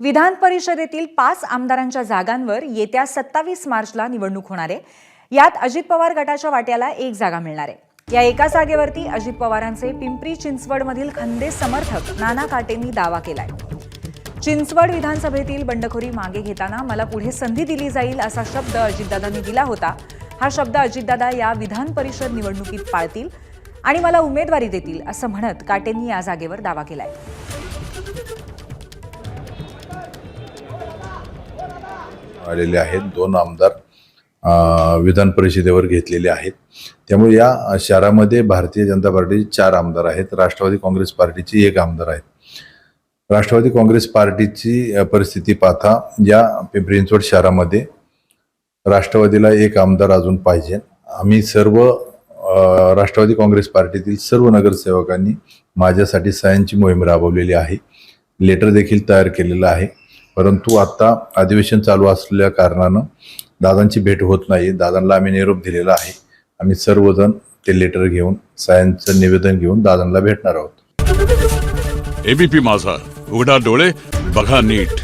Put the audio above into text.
विधान परिषदेतील 5 आमदारांच्या जागांवर येत्या 27 मार्चला निवडणूक होणार आहे। यात अजित पवार गटाच्या वाट्याला 1 जागा मिळणार आहे। या एका जागेवरती अजित पवारांचे पिंपरी चिंचवडमधील खंदे समर्थक नाना काटेंनी दावा केलाय। चिंचवड विधानसभेतील बंडखोरी मागे घेताना मला पुढे संधी दिली जाईल असा शब्द अजितदादांनी दिला होता। हा शब्द अजितदादा या विधान परिषद निवडणुकीत पाळतील आणि मला उमेदवारी देतील असं म्हणत काटेंनी या जागेवर दावा केलाय। आलेले आहेत 2 आमदार विधान परिषदेवर घेतलेले आहेत। त्यामुळे या शहरामध्ये भारतीय जनता पार्टीचे 4 आमदार आहेत, राष्ट्रवादी काँग्रेस पार्टीचे 1 आमदार आहेत। राष्ट्रवादी काँग्रेस पार्टीची परिस्थिती पाहता या पिंपरी चिंचवड शहरामध्ये राष्ट्रवादीला 1 आमदार अजून पाहिजे। आम्ही सर्व राष्ट्रवादी काँग्रेस पार्टीतील सर्व नगरसेवकांनी माझ्यासाठी सह्यांची मोहीम राबवलेली आहे। लेटर देखील तयार केलेलं आहे, परंतु आता अधिवेशन चालू असलेल्या कारणानं दादांची भेट होत नाही। दादांना आम्ही निरोप दिलेला आहे। आम्ही सर्वजण ते लेटर घेऊन सह्यांचं निवेदन घेऊन दादांना भेटणार आहोत। एबीपी माझा, उघडा डोळे बघा नीट।